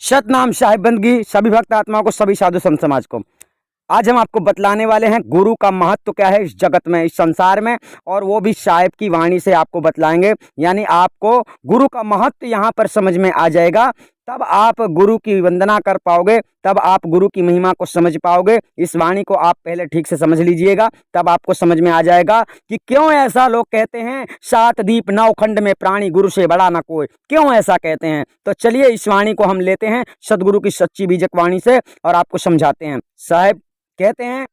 सतनाम साहिब बंदगी सभी भक्त आत्माओं को, सभी साधु संत समाज को। आज हम आपको बतलाने वाले हैं गुरु का महत्व क्या है इस जगत में, इस संसार में, और वो भी साहिब की वाणी से आपको बतलाएंगे। यानी आपको गुरु का महत्व यहाँ पर समझ में आ जाएगा, तब आप गुरु की वंदना कर पाओगे, तब आप गुरु की महिमा को समझ पाओगे। इस वाणी को आप पहले ठीक से समझ लीजिएगा, तब आपको समझ में आ जाएगा कि क्यों ऐसा लोग कहते हैं, सात दीप नौ खंड में प्राणी गुरु से बड़ा ना कोई, क्यों ऐसा कहते हैं। तो चलिए इस वाणी को हम लेते हैं सदगुरु की सच्ची बीजक वाणी से और आपको समझाते हैं। साहब कहते हैं,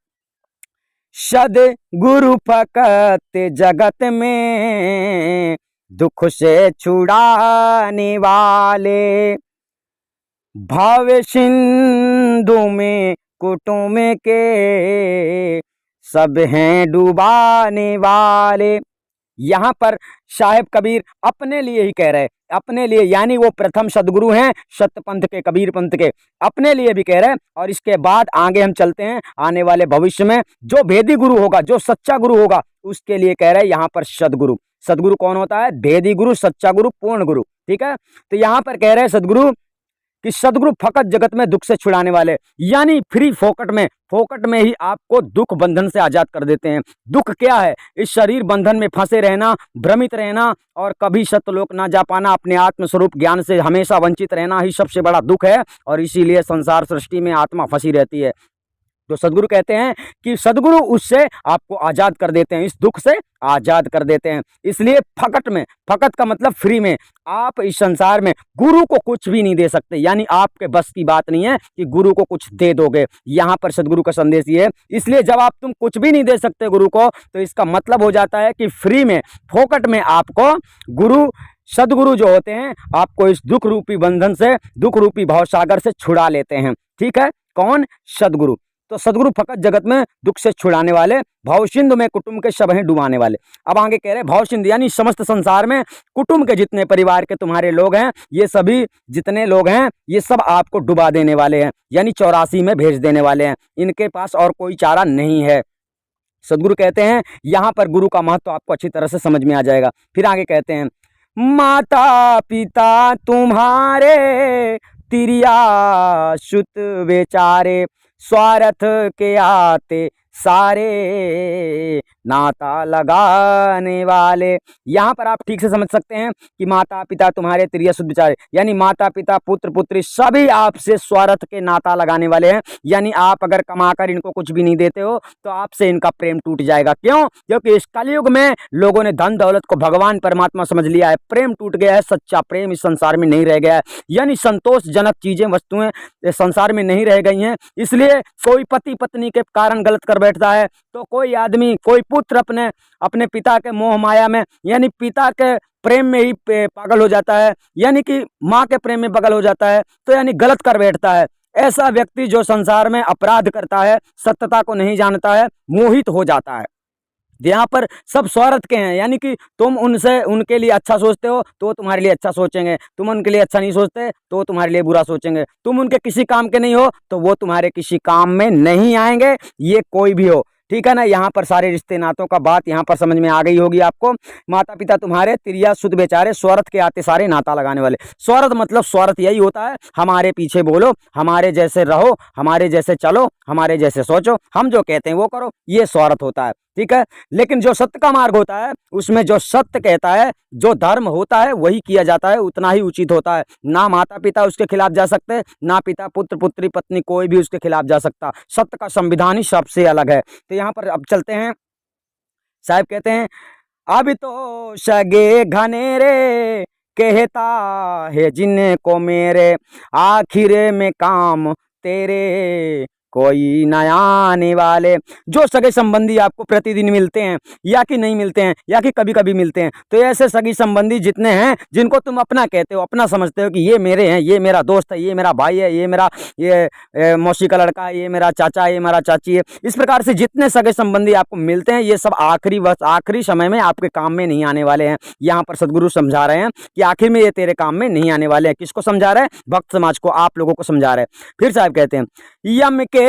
सदगुरु फकत जगत में दुख से छुड़ाने वाले, भव सिंधु में कुटुंब के सब हैं डुबाने वाले। यहाँ पर साहेब कबीर अपने लिए ही कह रहे, अपने लिए, यानी वो प्रथम सदगुरु हैं सत्य पंथ के, कबीर पंथ के, अपने लिए भी कह रहे हैं। और इसके बाद आगे हम चलते हैं, आने वाले भविष्य में जो भेदी गुरु होगा, जो सच्चा गुरु होगा, उसके लिए कह रहे हैं यहाँ पर सदगुरु। सदगुरु कौन होता है? भेदी गुरु, सच्चा गुरु, पूर्ण गुरु। ठीक है, तो यहाँ पर कह रहे हैं सदगुरु कि सदगुरु फकत जगत में दुख से छुड़ाने वाले, यानी फ्री फोकट में ही आपको दुख बंधन से आजाद कर देते हैं। दुख क्या है? इस शरीर बंधन में फंसे रहना, भ्रमित रहना और कभी सत्यलोक ना जा पाना, अपने आत्मस्वरूप ज्ञान से हमेशा वंचित रहना ही सबसे बड़ा दुख है। और इसीलिए संसार सृष्टि में आत्मा फंसी रहती है। तो सदगुरु कहते हैं कि सदगुरु उससे आपको आजाद कर देते हैं, इस दुख से आजाद कर देते हैं। इसलिए फकट में, फकत का मतलब फ्री में, आप इस संसार में गुरु को कुछ भी नहीं दे सकते, यानी आपके बस की बात नहीं है कि गुरु को कुछ दे दोगे। यहाँ पर सदगुरु का संदेश ये है। इसलिए जब आप तुम कुछ भी नहीं दे सकते गुरु को, तो इसका मतलब हो जाता है कि फ्री में, फोकट में आपको गुरु, सदगुरु जो होते हैं, आपको इस दुख रूपी बंधन से, दुख रूपी भवसागर से छुड़ा लेते हैं। ठीक है, कौन? सदगुरु। तो सदगुरु फकत जगत में दुख से छुड़ाने वाले, भवसिंधु में कुटुंब के सब हैं डुबाने वाले। अब आगे कह रहे हैं भवसिंधु, यानी समस्त संसार में कुटुंब के जितने परिवार के तुम्हारे लोग हैं, ये सभी जितने लोग हैं, ये सब आपको डुबा देने वाले हैं, यानी 84 में भेज देने वाले हैं। इनके पास और कोई चारा नहीं है। सदगुरु कहते हैं यहाँ पर गुरु का महत्व आपको अच्छी तरह से समझ में आ जाएगा। फिर आगे कहते हैं, माता पिता तुम्हारे तिरिया सुत बेचारे, स्वार्थ के आते सारे नाता लगाने वाले। यहाँ पर आप ठीक से समझ सकते हैं कि माता पिता तुम्हारे तिरिया सुत बेचारे, यानी माता पिता पुत्र पुत्री सभी आपसे स्वार्थ के नाता लगाने वाले हैं। यानी आप अगर कमाकर इनको कुछ भी नहीं देते हो तो आपसे इनका प्रेम टूट जाएगा। क्यों? क्योंकि इस कलयुग में लोगों ने धन दौलत को भगवान परमात्मा समझ लिया है, प्रेम टूट गया है, सच्चा प्रेम इस संसार में नहीं रह गया है, यानी संतोषजनक चीजें, वस्तुएं इस संसार में नहीं रह गई हैं। इसलिए कोई पति पत्नी के कारण गलत कर बैठता है, तो कोई आदमी, कोई पुत्र अपने पिता के मोह माया में, यानी पिता के प्रेम में ही पागल हो जाता है, यानी कि माँ के प्रेम में पागल हो जाता है, तो यानी गलत कर बैठता है। ऐसा व्यक्ति जो संसार में अपराध करता है, सत्यता को नहीं जानता है, मोहित हो जाता है। यहाँ पर सब स्वार्थ के हैं, यानी कि तुम उनसे, उनके लिए अच्छा सोचते हो तो तुम्हारे लिए अच्छा सोचेंगे, तुम उनके लिए अच्छा नहीं सोचते तो तुम्हारे लिए बुरा सोचेंगे, तुम उनके किसी काम के नहीं हो तो वो तुम्हारे किसी काम में नहीं आएंगे, ये कोई भी हो। ठीक है ना, यहाँ पर सारे रिश्ते नातों का बात यहाँ पर समझ में आ गई होगी आपको। माता पिता तुम्हारे तिरिया सुत बेचारे, स्वार्थ के आते सारे नाता लगाने वाले। स्वार्थ मतलब, स्वार्थ यही होता है, हमारे पीछे बोलो, हमारे जैसे रहो, हमारे जैसे चलो, हमारे जैसे सोचो, हम जो कहते हैं वो करो, ये स्वार्थ होता है। ठीक है, लेकिन जो सत्य का मार्ग होता है, उसमें जो सत्य कहता है, जो धर्म होता है वही किया जाता है, उतना ही उचित होता है। ना माता पिता उसके खिलाफ जा सकते, ना पिता पुत्र पुत्री पत्नी कोई भी उसके खिलाफ जा सकता। सत्य का संविधान ही सबसे अलग है। तो यहाँ पर अब चलते हैं, साहब कहते हैं, अब तो सगे घनेरे कहता है जिनको मेरे, आखिर में काम तेरे कोई नया आने वाले। जो सगे संबंधी आपको प्रतिदिन मिलते हैं या कि नहीं मिलते हैं या कि कभी कभी मिलते हैं, तो ऐसे सगी संबंधी जितने हैं, जिनको तुम अपना कहते हो, अपना समझते हो कि ये मेरे हैं, ये मेरा दोस्त है, ये मेरा भाई है, ये मेरा मौसी का लड़का है, ये मेरा चाचा है, ये मेरा चाची है, इस प्रकार से जितने सगे संबंधी आपको मिलते हैं, ये सब आखिरी समय में आपके काम में नहीं आने वाले हैं। यहाँ पर सदगुरु समझा रहे हैं कि आखिर में ये तेरे काम में नहीं आने वाले हैं। किसको समझा रहे हैं? भक्त समाज को, आप लोगों को समझा रहे हैं। फिर साहब कहते हैं, यम के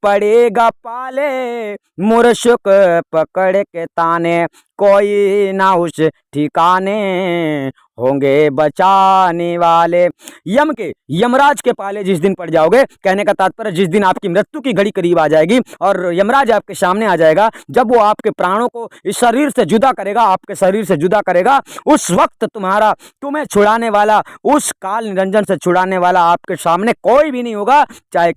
पड़ेगा पाले, मुर्शुक पकड़ के ताने, कोई ना उस ठिकाने होंगे बचाने वाले। यमराज के पाले जिस दिन पड़ जाओगे, कहने का तात्पर्य जिस दिन आपकी मृत्यु की घड़ी करीब आ जाएगी और यमराज आपके सामने आ जाएगा, जब वो आपके प्राणों को इस शरीर से जुदा करेगा, आपके शरीर से जुदा करेगा, उस वक्त तुम्हें छुड़ाने वाला, उस काल निरंजन से छुड़ाने वाला आपके सामने कोई भी नहीं होगा। चाहे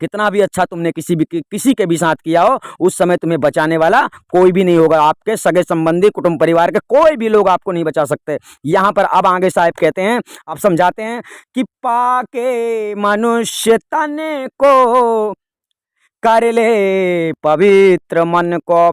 कितना भी अच्छा तुमने किसी के भी साथ किया हो, उस समय तुम्हें बचाने वाला कोई भी नहीं होगा। आपके सगे संबंधी, कुटुंब परिवार के कोई भी लोग आपको नहीं बचा सकते। यहाँ पर अब आगे साहब कहते हैं, अब समझाते हैं कि पाके मनुष्य तन को कर ले पवित्र मन को,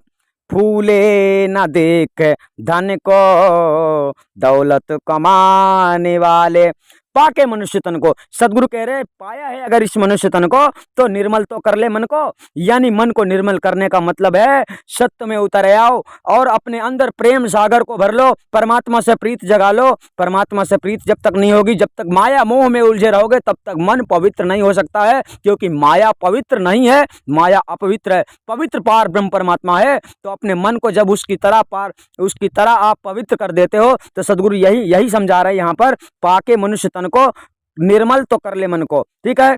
फूले न देख धन को दौलत कमाने वाले। पाके मनुष्य तन को, सदगुरु कह रहे पाया है अगर इस मनुष्य तन को तो निर्मल तो कर ले मन को। यानी मन को निर्मल करने का मतलब है सत्य में उतर आओ और अपने अंदर प्रेम सागर को भर लो, परमात्मा से प्रीत जगा लो। परमात्मा से प्रीत जब तक नहीं होगी, जब तक माया मोह में उलझे रहोगे, तब तक मन पवित्र नहीं हो सकता है, क्योंकि माया पवित्र नहीं है, माया अपवित्र है। पवित्र पार ब्रह्म परमात्मा है। तो अपने मन को जब उसकी तरह आप पवित्र कर देते हो, तो सदगुरु यही समझा रहे हैं यहाँ पर, पाके मनुष्य तन को निर्मल तो कर ले मन को। ठीक है,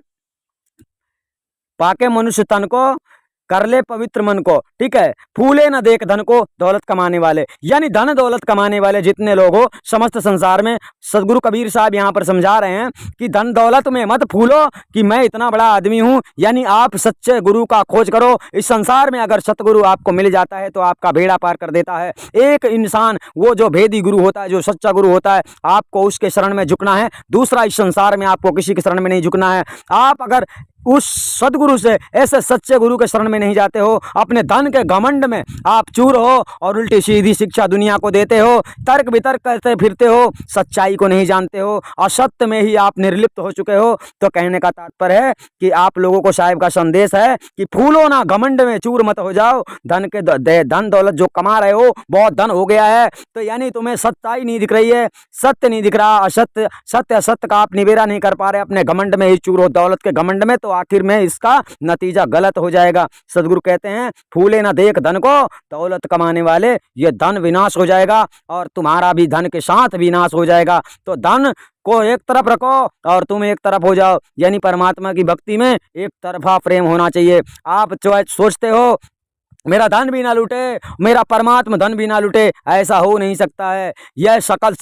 पाके मनुष्य तन को कर ले पवित्र मन को। ठीक है, फूले न देख धन को दौलत कमाने वाले। यानी धन दौलत कमाने वाले जितने लोग हो समस्त संसार में, सदगुरु कबीर साहब यहाँ पर समझा रहे हैं कि धन दौलत में मत फूलो कि मैं इतना बड़ा आदमी हूँ। यानी आप सच्चे गुरु का खोज करो। इस संसार में अगर सतगुरु आपको मिल जाता है तो आपका बेड़ा पार कर देता है। एक इंसान वो जो भेदी गुरु होता है, जो सच्चा गुरु होता है, आपको उसके शरण में झुकना है। दूसरा, इस संसार में आपको किसी के शरण में नहीं झुकना है। आप अगर उस सदगुरु से, ऐसे सच्चे गुरु के शरण में नहीं जाते हो, अपने धन के घमंड में आप चूर हो और उल्टी सीधी शिक्षा दुनिया को देते हो, तर्क वितर्क करते फिरते हो, सच्चाई को नहीं जानते हो, असत्य में ही आप निर्लिप्त हो चुके हो, तो कहने का तात्पर्य है कि आप लोगों को साहिब का संदेश है कि फूलो ना, घमंड में चूर मत हो जाओ। धन दौलत जो कमा रहे हो, बहुत धन हो गया है, तो यानी तुम्हें सच्चाई नहीं दिख रही है, सत्य नहीं दिख रहा, सत्य असत्य का आप निबेरा नहीं कर पा रहे, अपने घमंड में ही चूर हो, दौलत के घमंड में, तो आखिर में इसका नतीजा गलत हो जाएगा। सदगुरु कहते हैं फूले ना देख धन को दौलत कमाने वाले, ये धन विनाश हो जाएगा और तुम्हारा भी धन के साथ विनाश हो जाएगा। तो धन को एक तरफ रखो और तुम एक तरफ हो जाओ। यानी परमात्मा की भक्ति में एक तरफा प्रेम होना चाहिए। आप सोचते हो मेरा धन भी ना लूटे, मेरा परमात्मा धन भी ना लूटे, ऐसा हो नहीं सकता है। यह सकल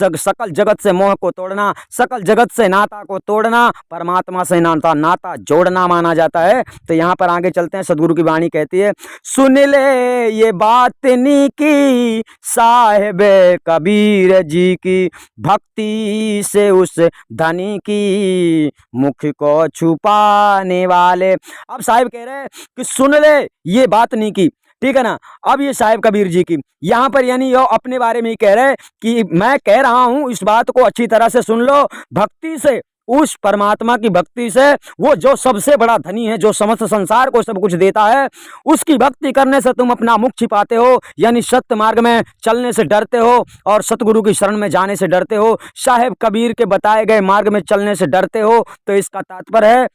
जगत से मोह को तोड़ना, सकल जगत से नाता को तोड़ना, परमात्मा से नाता जोड़ना माना जाता है। तो यहाँ पर आगे चलते हैं। सदगुरु की वाणी कहती है, सुन ले ये बात नी की साहिब कबीर जी की, भक्ति से उस धनी की मुख को छुपाने वाले। अब साहिब कह रहे हैं कि सुन ले ये बात नी की, ठीक है ना। अब ये साहिब कबीर जी की यहाँ पर यानी यो अपने बारे में ही कह रहे हैं कि मैं कह रहा हूं, इस बात को अच्छी तरह से सुन लो। भक्ति से, उस परमात्मा की भक्ति से, वो जो सबसे बड़ा धनी है, जो समस्त संसार को सब कुछ देता है, उसकी भक्ति करने से तुम अपना मुख छिपाते हो। यानी सत्य मार्ग में चलने से डरते हो और सतगुरु की शरण में जाने से डरते हो, साहिब कबीर के बताए गए मार्ग में चलने से डरते हो। तो इसका तात्पर्य है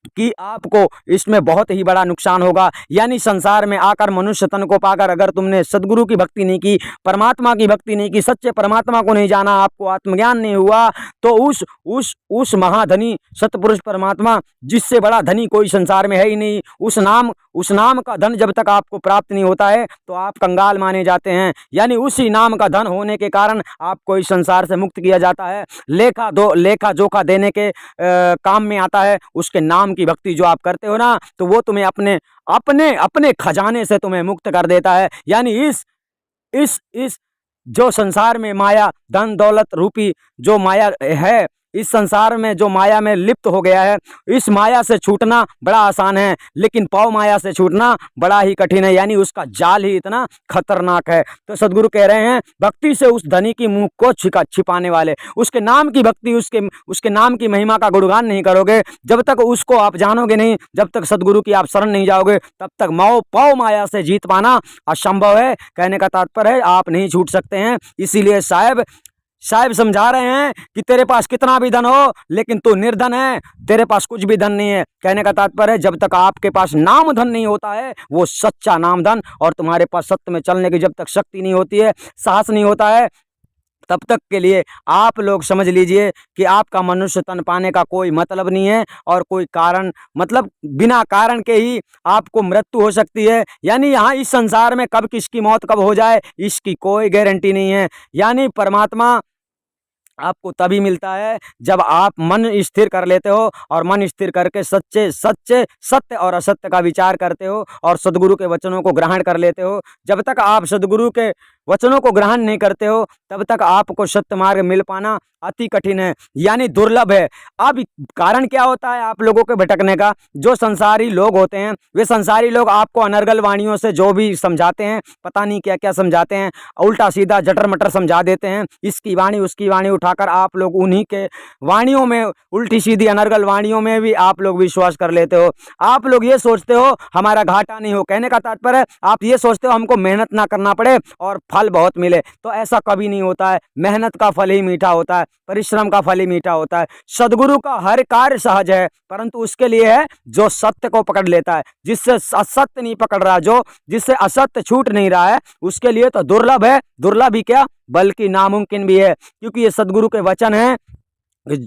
कि आपको इसमें बहुत ही बड़ा नुकसान होगा। यानी संसार में आकर मनुष्य तन को पाकर अगर तुमने सदगुरु की भक्ति नहीं की, परमात्मा की भक्ति नहीं की, सच्चे परमात्मा को नहीं जाना, आपको आत्मज्ञान नहीं हुआ, तो उस महाधनी सतपुरुष परमात्मा, जिससे बड़ा धनी कोई संसार में है ही नहीं, उस नाम का धन जब तक आपको प्राप्त नहीं होता है तो आप कंगाल माने जाते हैं। यानी उसी नाम का धन होने के कारण आपको इस संसार से मुक्त किया जाता है। लेखा जोखा देने के काम में आता है। उसके नाम की भक्ति जो आप करते हो ना, तो वो तुम्हें अपने खजाने से तुम्हें मुक्त कर देता है। यानी इस जो संसार में माया, धन दौलत रूपी जो माया है, इस संसार में जो माया में लिप्त हो गया है, इस माया से छूटना बड़ा आसान है, लेकिन पाव माया से छूटना बड़ा ही कठिन है। यानी उसका जाल ही इतना खतरनाक है। तो सदगुरु कह रहे हैं भक्ति से उस धनी की मुंह को छिपाने वाले, उसके नाम की भक्ति, उसके नाम की महिमा का गुणगान नहीं करोगे, जब तक उसको आप जानोगे नहीं, जब तक सदगुरु की आप शरण नहीं जाओगे, तब तक पाव माया से जीत पाना असंभव है। कहने का तात्पर्य है आप नहीं छूट सकते हैं। इसीलिए साहब समझा रहे हैं कि तेरे पास कितना भी धन हो, लेकिन तू निर्धन है, तेरे पास कुछ भी धन नहीं है। कहने का तात्पर्य है जब तक आपके पास नाम धन नहीं होता है, वो सच्चा नाम धन, और तुम्हारे पास सत्य में चलने की जब तक शक्ति नहीं होती है, साहस नहीं होता है, तब तक के लिए आप लोग समझ लीजिए कि आपका मनुष्य तन पाने का कोई मतलब नहीं है, और कोई कारण मतलब बिना कारण के ही आपको मृत्यु हो सकती है। यानी यहाँ इस संसार में कब किसकी मौत कब हो जाए इसकी कोई गारंटी नहीं है। यानी परमात्मा आपको तभी मिलता है जब आप मन स्थिर कर लेते हो, और मन स्थिर करके सच्चे सच्चे सत्य और असत्य का विचार करते हो, और सद्गुरु के वचनों को ग्रहण कर लेते हो। जब तक आप सद्गुरु के वचनों को ग्रहण नहीं करते हो तब तक आपको सत्य मार्ग मिल पाना अति कठिन है, यानी दुर्लभ है। अब कारण क्या होता है आप लोगों के भटकने का? जो संसारी लोग होते हैं वे संसारी लोग आपको अनर्गल वाणियों से जो भी समझाते हैं, पता नहीं क्या क्या समझाते हैं, उल्टा सीधा जटर मटर समझा देते हैं। इसकी वाणी उसकी वाणी उठाकर आप लोग उन्हीं के वाणियों में, उल्टी सीधी अनर्गल वाणियों में भी आप लोग विश्वास कर लेते हो। आप लोग ये सोचते हो हमारा घाटा नहीं हो, कहने का तात्पर्य आप ये सोचते हो हमको मेहनत ना करना पड़े और फल बहुत मिले। तो ऐसा कभी नहीं होता है। मेहनत का फल ही मीठा होता है, परिश्रम का फल ही मीठा होता है। सद्गुरु का हर कार्य सहज है, परंतु उसके लिए है जो सत्य को पकड़ लेता है। जिससे असत्य नहीं पकड़ रहा, जो जिससे असत्य छूट नहीं रहा है, उसके लिए तो दुर्लभ है। दुर्लभ ही क्या बल्कि नामुमकिन भी है, क्योंकि ये सद्गुरु के वचन है।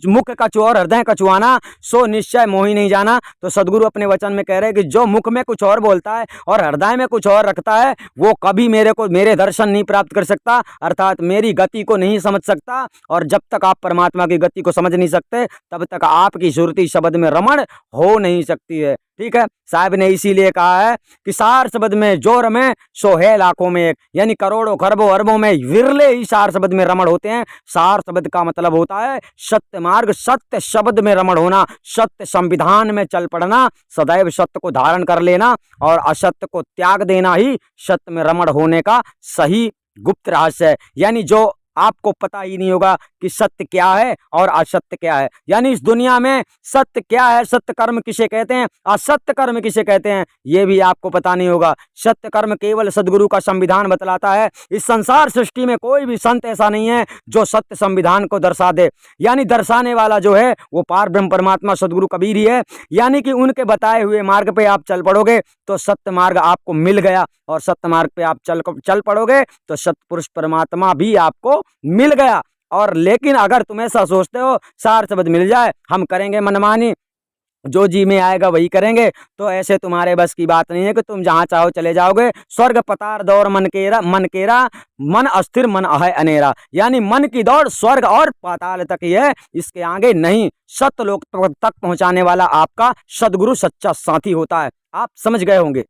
मुख कछु और हृदय कछुआना, सो निश्चय मोहि नहीं जाना। तो सद्गुरु अपने वचन में कह रहे हैं कि जो मुख में कुछ और बोलता है और हृदय में कुछ और रखता है वो कभी मेरे दर्शन नहीं प्राप्त कर सकता, अर्थात मेरी गति को नहीं समझ सकता। और जब तक आप परमात्मा की गति को समझ नहीं सकते तब तक आपकी सुरती शब्द में रमण हो नहीं सकती है। ठीक है, साहब ने इसीलिए कहा है कि सार शब्द में जो रमे सो है लाखों में एक, यानी करोड़ों खरबों अरबों में विरले ही सार शब्द में रमण होते हैं। सार शब्द का मतलब होता है सत्य मार्ग, सत्य शब्द में रमण होना, सत्य संविधान में चल पड़ना, सदैव सत्य को धारण कर लेना और असत्य को त्याग देना ही सत्य में रमण होने का सही गुप्त रहस्य है। यानी जो आपको पता ही नहीं होगा कि सत्य क्या है और असत्य क्या है। यानी इस दुनिया में सत्य क्या है, सत्य कर्म किसे कहते हैं, असत्य कर्म किसे कहते हैं, ये भी आपको पता नहीं होगा। सत्य कर्म केवल सद्गुरु का संविधान बतलाता है। इस संसार सृष्टि में कोई भी संत ऐसा नहीं है जो सत्य संविधान को दर्शा दे। यानी दर्शाने वाला जो है वो पार ब्रह्म परमात्मा सद्गुरु कबीर ही है। यानी कि उनके बताए हुए मार्ग पे आप चल पड़ोगे तो सत्य मार्ग आपको मिल गया, और सत्य मार्ग पे आप चल पड़ोगे तो सत्पुरुष परमात्मा भी आपको मिल गया। और लेकिन अगर तुम ऐसा सोचते हो सार शब्द मिल जाए हम करेंगे मनमानी, जो जी में आएगा वही करेंगे, तो ऐसे तुम्हारे बस की बात नहीं है कि तुम जहां चाहो चले जाओगे। स्वर्ग पतार दौड़ मन केरा मन अस्थिर मन है अनेरा। यानी मन की दौड़ स्वर्ग और पाताल तक ही है, इसके आगे नहीं। सत्य लोक तक पहुंचाने वाला आपका सद्गुरु सच्चा साथी होता है। आप समझ गए होंगे।